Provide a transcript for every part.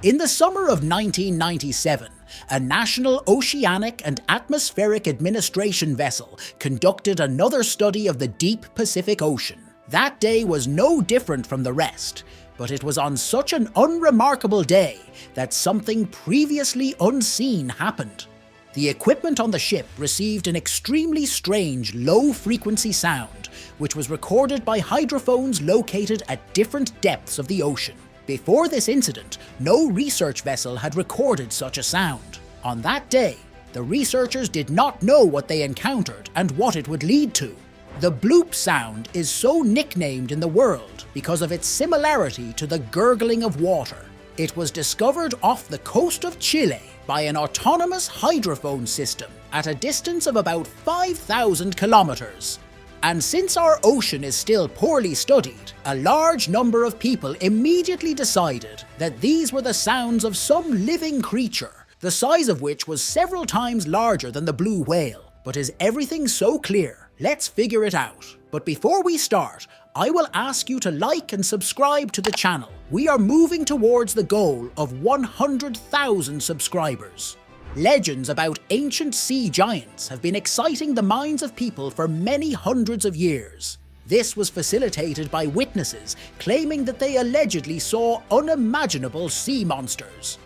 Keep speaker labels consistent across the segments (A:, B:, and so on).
A: In the summer of 1997, a National Oceanic and Atmospheric Administration vessel conducted another study of the deep Pacific Ocean. That day was no different from the rest, but it was on such an unremarkable day that something previously unseen happened. The equipment on the ship received an extremely strange low-frequency sound, which was recorded by hydrophones located at different depths of the ocean. Before this incident, no research vessel had recorded such a sound. On that day, the researchers did not know what they encountered and what it would lead to. The bloop sound is so nicknamed in the world because of its similarity to the gurgling of water. It was discovered off the coast of Chile by an autonomous hydrophone system at a distance of about 5,000 kilometers. And since our ocean is still poorly studied, a large number of people immediately decided that these were the sounds of some living creature, the size of which was several times larger than the blue whale. But is everything so clear? Let's figure it out. But before we start, I will ask you to like and subscribe to the channel. We are moving towards the goal of 100,000 subscribers. Legends about ancient sea giants have been exciting the minds of people for many hundreds of years. This was facilitated by witnesses claiming that they allegedly saw unimaginable sea monsters.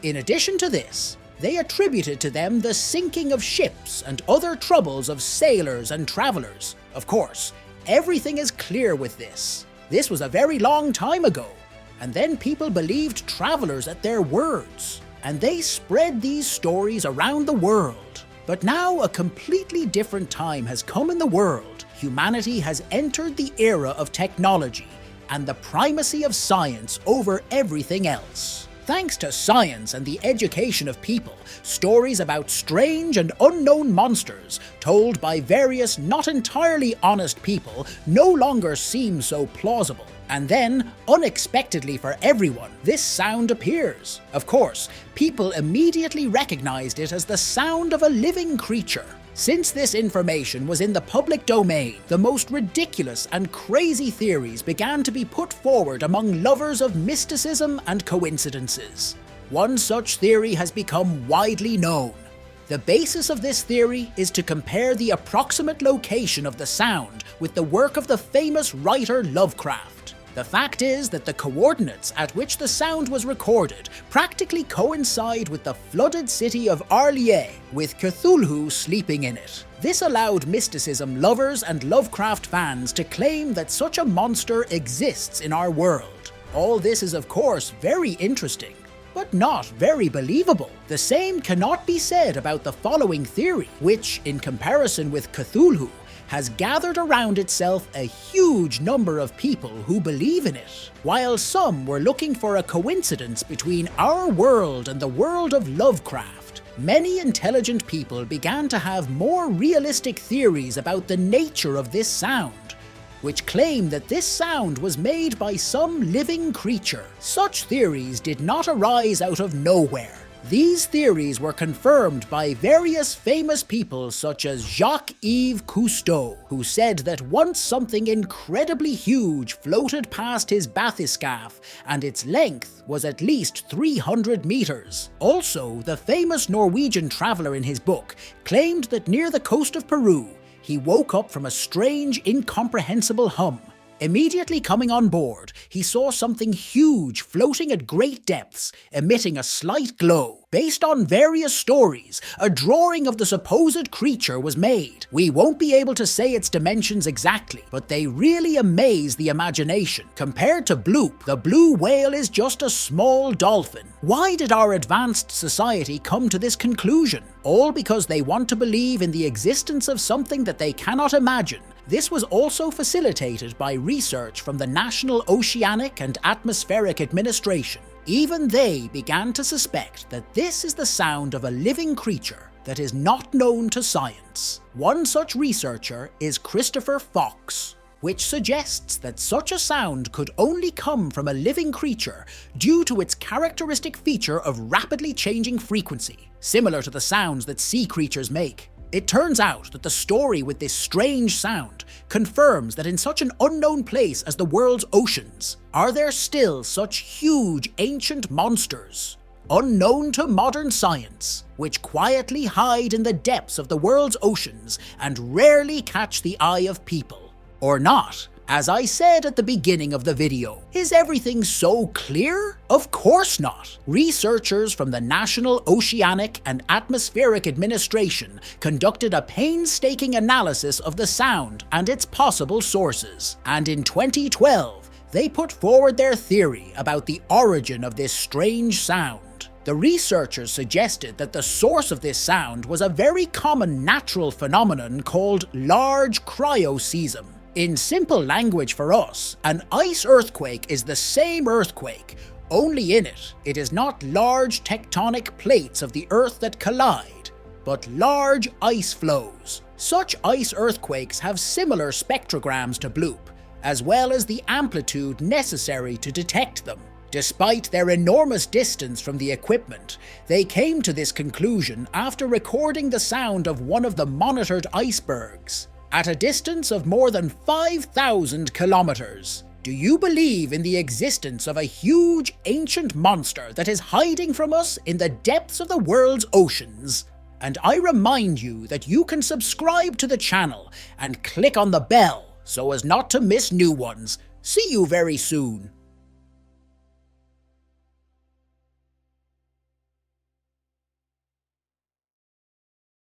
A: In addition to this, they attributed to them the sinking of ships and other troubles of sailors and travelers. Of course, everything is clear with this. This was a very long time ago, and then people believed travelers at their words, and they spread these stories around the world. But now a completely different time has come in the world. Humanity has entered the era of technology and the primacy of science over everything else. Thanks to science and the education of people, stories about strange and unknown monsters told by various not entirely honest people no longer seem so plausible. And then, unexpectedly for everyone, this sound appears. Of course, people immediately recognized it as the sound of a living creature. Since this information was in the public domain, the most ridiculous and crazy theories began to be put forward among lovers of mysticism and coincidences. One such theory has become widely known. The basis of this theory is to compare the approximate location of the sound with the work of the famous writer Lovecraft. The fact is that the coordinates at which the sound was recorded practically coincide with the flooded city of Arlie, with Cthulhu sleeping in it. This allowed mysticism lovers and Lovecraft fans to claim that such a monster exists in our world. All this is of course very interesting, but not very believable. The same cannot be said about the following theory, which, in comparison with Cthulhu, has gathered around itself a huge number of people who believe in it. While some were looking for a coincidence between our world and the world of Lovecraft, many intelligent people began to have more realistic theories about the nature of this sound, which claim that this sound was made by some living creature. Such theories did not arise out of nowhere. These theories were confirmed by various famous people such as Jacques-Yves Cousteau, who said that once something incredibly huge floated past his bathyscaphe and its length was at least 300 meters. Also, the famous Norwegian traveler in his book claimed that near the coast of Peru, he woke up from a strange, incomprehensible hum. Immediately coming on board, he saw something huge floating at great depths, emitting a slight glow. Based on various stories, a drawing of the supposed creature was made. We won't be able to say its dimensions exactly, but they really amaze the imagination. Compared to Bloop, the blue whale is just a small dolphin. Why did our advanced society come to this conclusion? All because they want to believe in the existence of something that they cannot imagine. This was also facilitated by research from the National Oceanic and Atmospheric Administration. Even they began to suspect that this is the sound of a living creature that is not known to science. One such researcher is Christopher Fox, which suggests that such a sound could only come from a living creature due to its characteristic feature of rapidly changing frequency, similar to the sounds that sea creatures make. It turns out that the story with this strange sound confirms that in such an unknown place as the world's oceans, are there still such huge ancient monsters, unknown to modern science, which quietly hide in the depths of the world's oceans and rarely catch the eye of people. Or not? As I said at the beginning of the video, is everything so clear? Of course not. Researchers from the National Oceanic and Atmospheric Administration conducted a painstaking analysis of the sound and its possible sources, and in 2012, they put forward their theory about the origin of this strange sound. The researchers suggested that the source of this sound was a very common natural phenomenon called large cryoseism. In simple language for us, an ice earthquake is the same earthquake, only in it is not large tectonic plates of the Earth that collide, but large ice flows. Such ice earthquakes have similar spectrograms to Bloop, as well as the amplitude necessary to detect them. Despite their enormous distance from the equipment, they came to this conclusion after recording the sound of one of the monitored icebergs at a distance of more than 5,000 kilometers. Do you believe in the existence of a huge ancient monster that is hiding from us in the depths of the world's oceans? And I remind you that you can subscribe to the channel and click on the bell so as not to miss new ones. See you very soon.